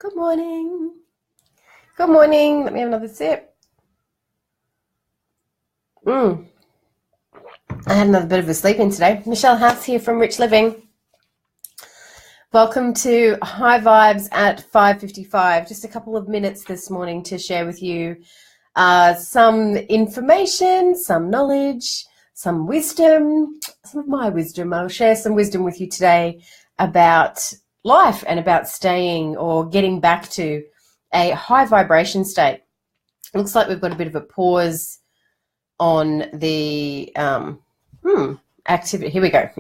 Good morning. Good morning. Let me have another sip. I had another bit of a sleep in today. Michelle House here from Rich Living. Welcome to High Vibes at 5:55. Just a couple of minutes this morning to share with you some information, some knowledge, some wisdom, some of my wisdom. I'll share some wisdom with you today about life and about staying or getting back to a high vibration state. Looks like we've got a bit of a pause on the activity. Here we go.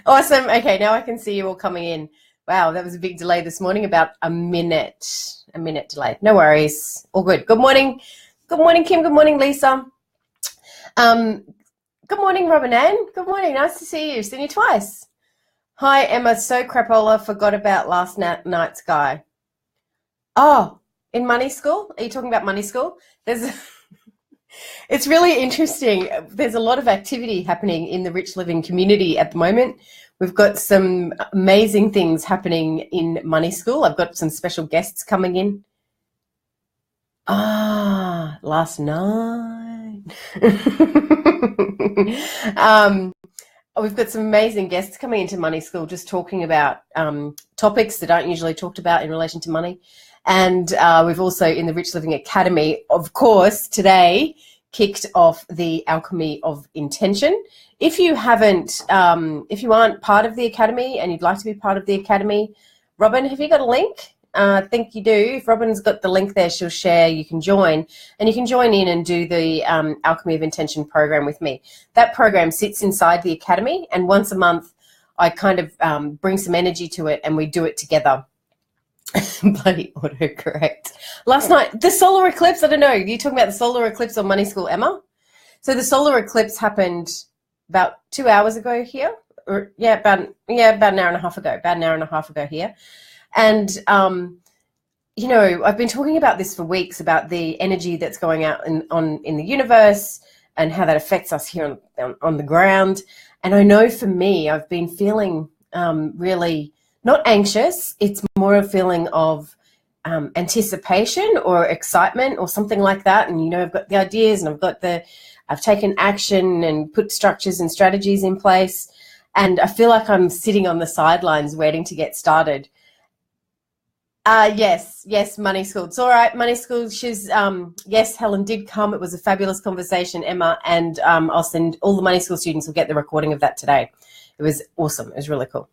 Awesome. Okay, now I can see you all coming in. Wow, that was a big delay this morning, about a minute delay. No worries. All good. Good morning. Good morning, Kim. Good morning, Lisa. Good morning, Robin Ann. Good morning. Nice to see you. Seen you twice. Hi, Emma. So crapola. Forgot about last night's guy. Oh, in money school? Are you talking about money school? It's really interesting. There's a lot of activity happening in the Rich Living community at the moment. We've got some amazing things happening in money school. I've got some special guests coming in. Last night. We've got some amazing guests coming into money school, just talking about topics that aren't usually talked about in relation to money. And we've also, in the Rich Living Academy, of course, today kicked off the Alchemy of Intention. If you haven't, if you aren't part of the Academy and you'd like to be part of the Academy, Robin, have you got a link? I think you do. If Robin's got the link there, she'll share. You can join, and you can join in and do the Alchemy of Intention program with me. That program sits inside the Academy, and once a month, I kind of bring some energy to it, and we do it together. Bloody autocorrect. Last night, the solar eclipse, I don't know, you talking about the solar eclipse on Money School, Emma? So the solar eclipse happened about 2 hours ago here, or about an hour and a half ago here. And, you know, I've been talking about this for weeks, about the energy that's going out in the universe and how that affects us here on the ground. And I know for me, I've been feeling really not anxious. It's more a feeling of anticipation or excitement or something like that. And, you know, I've got the ideas and I've taken action and put structures and strategies in place. And I feel like I'm sitting on the sidelines waiting to get started. Yes, Money School. It's all right, Money School. She's, yes, Helen did come. It was a fabulous conversation, Emma, and I'll send all the Money School students will get the recording of that today. It was awesome. It was really cool.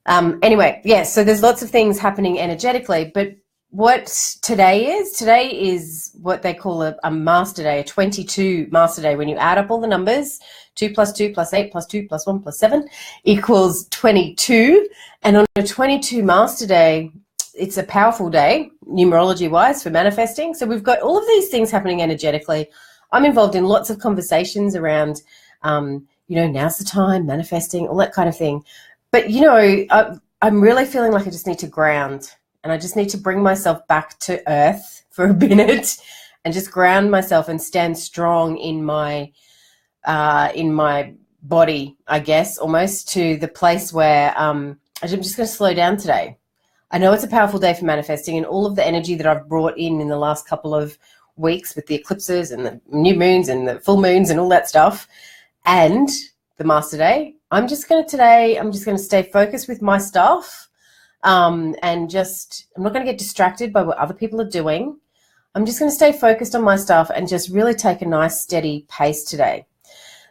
Anyway, yes, so there's lots of things happening energetically, but what today is what they call a master day, a 22 master day. When you add up all the numbers, 2 plus 2 plus 8 plus 2 plus 1 plus 7 equals 22. And on a 22 master day, it's a powerful day, numerology-wise, for manifesting. So we've got all of these things happening energetically. I'm involved in lots of conversations around, you know, now's the time, manifesting, all that kind of thing. But, you know, I'm really feeling like I just need to ground, and I just need to bring myself back to earth for a minute and just ground myself and stand strong in my body, I guess, almost to the place where I'm just going to slow down today. I know it's a powerful day for manifesting, and all of the energy that I've brought in the last couple of weeks with the eclipses and the new moons and the full moons and all that stuff and the master day, I'm just going to stay focused with my stuff, and I'm not going to get distracted by what other people are doing. I'm just going to stay focused on my stuff and just really take a nice steady pace today.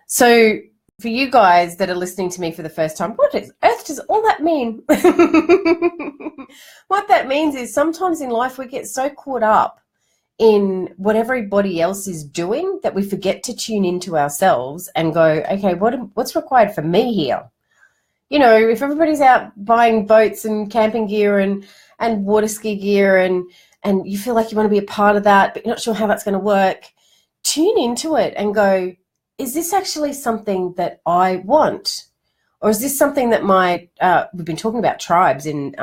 So for you guys that are listening to me for the first time, what on earth does all that mean? What that means is sometimes in life we get so caught up in what everybody else is doing that we forget to tune into ourselves and go, okay, what's required for me here? You know, if everybody's out buying boats and camping gear and water ski gear and you feel like you want to be a part of that, but you're not sure how that's going to work, tune into it and go, is this actually something that I want? Or is this something that we've been talking about tribes in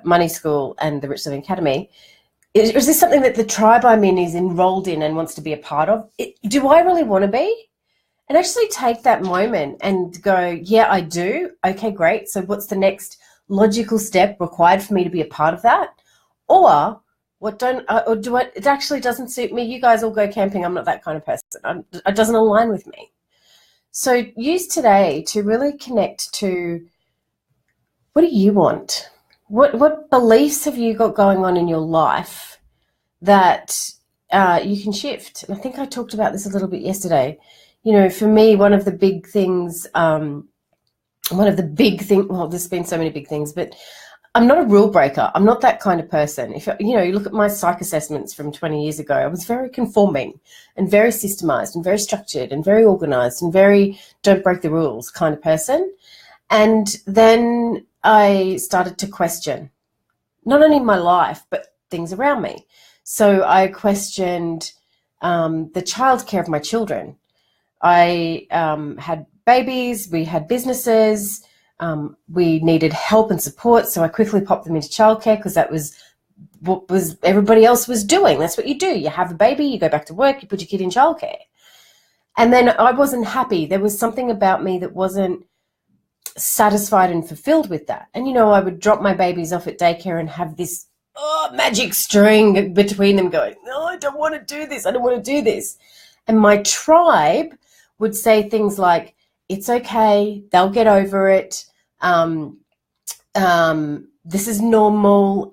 Money School and the Rich Living Academy. Is this something that the tribe I'm in is enrolled in and wants to be a part of? Do I really want to be? And actually take that moment and go, yeah, I do. Okay, great. So what's the next logical step required for me to be a part of that? Or it actually doesn't suit me. You guys all go camping. I'm not that kind of person. It doesn't align with me. So use today to really connect to, what do you want? What beliefs have you got going on in your life that you can shift? And I think I talked about this a little bit yesterday. For me, one of the big things, well, there's been so many big things, but I'm not a rule breaker. I'm not that kind of person. If you look at my psych assessments from 20 years ago, I was very conforming and very systemized and very structured and very organized and very don't break the rules kind of person. And then I started to question not only my life, but things around me. So I questioned the childcare of my children. I had babies, we had businesses, we needed help and support, so I quickly popped them into childcare because that was what everybody else was doing. That's what you do. You have a baby, you go back to work, you put your kid in childcare. And then I wasn't happy. There was something about me that wasn't satisfied and fulfilled with that. And, I would drop my babies off at daycare and have this magic string between them going, no, I don't want to do this. I don't want to do this. And my tribe would say things like, it's okay, they'll get over it. This is normal.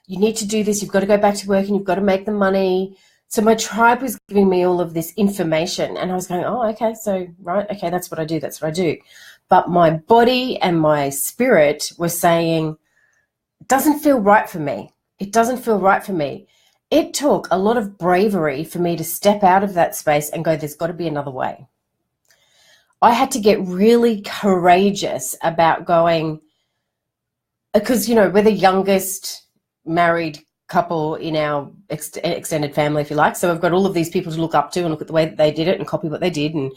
You need to do this. You've got to go back to work and you've got to make the money. So my tribe was giving me all of this information and I was going, oh, okay, so, right, okay, that's what I do. That's what I do. But my body and my spirit were saying, it doesn't feel right for me. It doesn't feel right for me. It took a lot of bravery for me to step out of that space and go, there's got to be another way. I had to get really courageous about going, because, we're the youngest married couple in our extended family, if you like. So I've got all of these people to look up to and look at the way that they did it and copy what they did. And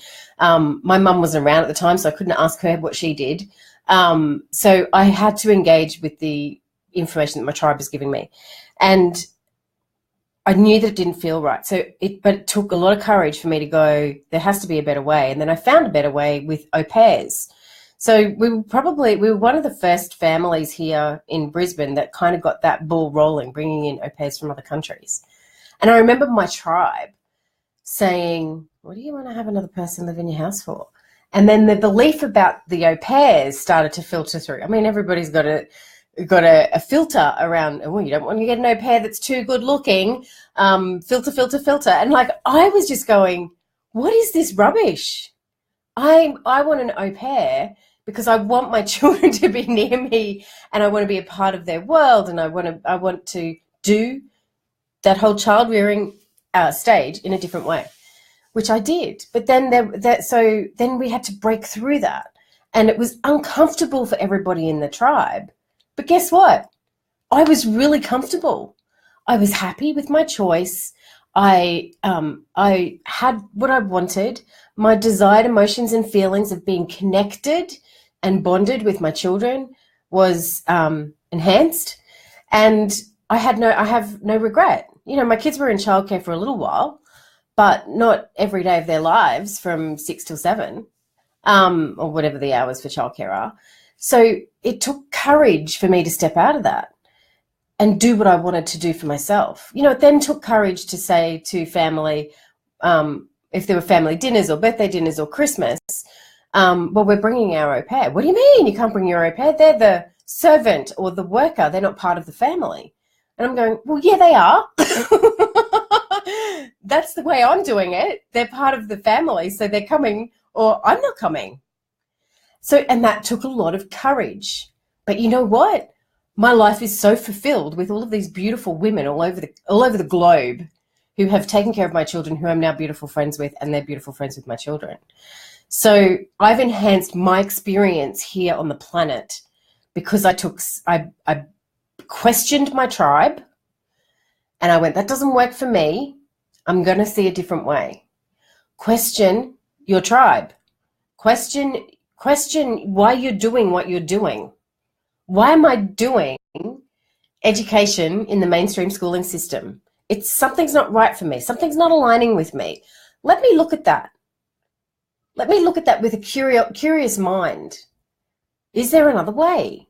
my mum wasn't around at the time, so I couldn't ask her what she did. So I had to engage with the information that my tribe was giving me. And I knew that it didn't feel right. But it took a lot of courage for me to go, there has to be a better way. And then I found a better way with au pairs. So we were one of the first families here in Brisbane that kind of got that ball rolling, bringing in au pairs from other countries. And I remember my tribe saying, what do you want to have another person live in your house for? And then the belief about the au pairs started to filter through. I mean, everybody's got a filter around, you don't want to get an au pair that's too good looking, filter. And I was just going, what is this rubbish? I want an au pair because I want my children to be near me and I want to be a part of their world and I want to do that whole child rearing stage in a different way, which I did. But then then we had to break through that, and it was uncomfortable for everybody in the tribe. But guess what? I was really comfortable. I was happy with my choice. I had what I wanted. My desired emotions and feelings of being connected and bonded with my children was enhanced, and I have no regret. My kids were in childcare for a little while, but not every day of their lives from 6 till 7, or whatever the hours for childcare are. So it took courage for me to step out of that and do what I wanted to do for myself. It then took courage to say to family, if there were family dinners or birthday dinners or Christmas, well, we're bringing our au pair. What do you mean you can't bring your au pair? They're the servant or the worker. They're not part of the family. And I'm going, well, yeah, they are. That's the way I'm doing it. They're part of the family, so they're coming or I'm not coming. And that took a lot of courage. But you know what? My life is so fulfilled with all of these beautiful women all over the globe who have taken care of my children, who I'm now beautiful friends with, and they're beautiful friends with my children. So I've enhanced my experience here on the planet because I questioned my tribe and I went, that doesn't work for me. I'm going to see a different way. Question your tribe. Question why you're doing what you're doing. Why am I doing education in the mainstream schooling system? Something's not right for me. Something's not aligning with me. Let me look at that. Let me look at that with a curious mind. Is there another way?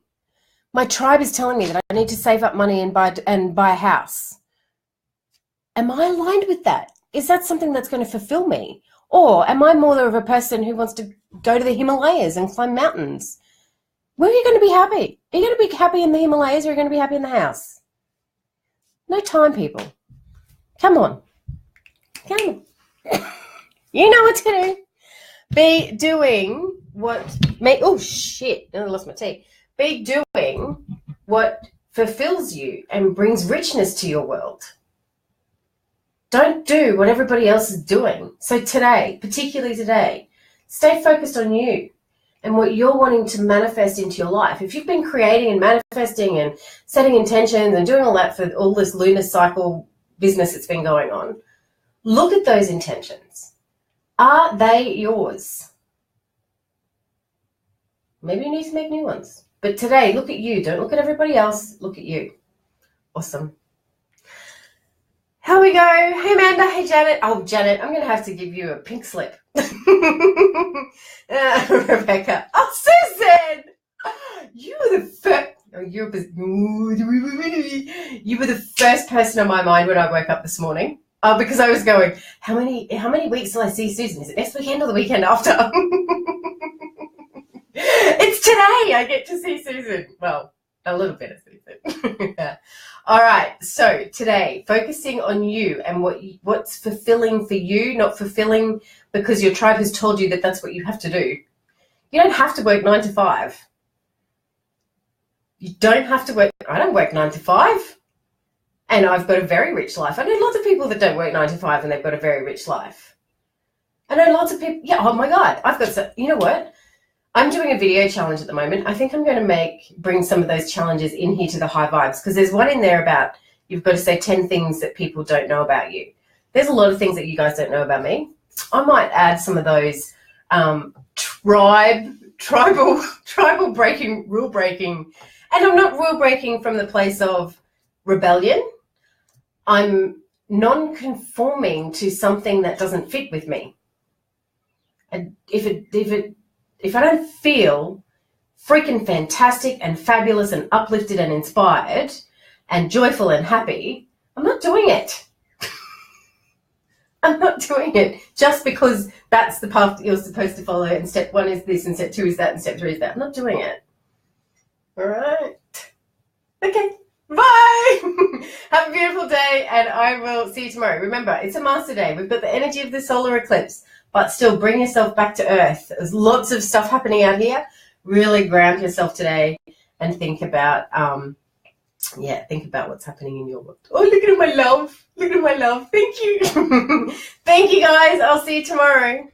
My tribe is telling me that I need to save up money and buy a house. Am I aligned with that? Is that something that's going to fulfill me? Or am I more of a person who wants to go to the Himalayas and climb mountains? Where are you going to be happy? Are you going to be happy in the Himalayas or are you going to be happy in the house? No time, people. Come on. Come on. You know what to do. Be doing what oh shit, I lost my tea. Be doing what fulfills you and brings richness to your world. Don't do what everybody else is doing. So today, particularly today, stay focused on you and what you're wanting to manifest into your life. If you've been creating and manifesting and setting intentions and doing all that for all this lunar cycle business that's been going on, look at those intentions. Are they yours? Maybe you need to make new ones. But today, look at you. Don't look at everybody else. Look at you. Awesome. Here we go. Hey, Amanda. Hey, Janet. Oh, Janet, I'm going to have to give you a pink slip. Rebecca. Oh, Susan. You were the first. You were the first person on my mind when I woke up this morning. Because I was going, how many weeks till I see Susan? Is it next weekend or the weekend after? It's today I get to see Susan. Well, a little bit of Susan. All right. So today, focusing on you and what's fulfilling for you, not fulfilling because your tribe has told you that that's what you have to do. You don't have to work 9 to 5. You don't have to work. I don't work 9 to 5. And I've got a very rich life. I know lots of people that don't work 9 to 5 and they've got a very rich life. I know lots of people. Yeah. Oh my God. I've got. You know what? I'm doing a video challenge at the moment. I think I'm going to bring some of those challenges in here to the high vibes, because there's one in there about you've got to say 10 things that people don't know about you. There's a lot of things that you guys don't know about me. I might add some of those tribal breaking, rule breaking. And I'm not rule breaking from the place of rebellion. I'm non-conforming to something that doesn't fit with me. And if I don't feel freaking fantastic and fabulous and uplifted and inspired and joyful and happy, I'm not doing it. I'm not doing it just because that's the path that you're supposed to follow, and step 1 is this and step 2 is that and step 3 is that. I'm not doing it. All right. Okay. Bye. Have a beautiful day, and I will see you tomorrow. Remember, it's a master day. We've got the energy of the solar eclipse, but still bring yourself back to earth. There's lots of stuff happening out here. Really ground yourself today and think about, think about what's happening in your world. Oh, look at my love. Look at my love. Thank you. Thank you, guys. I'll see you tomorrow.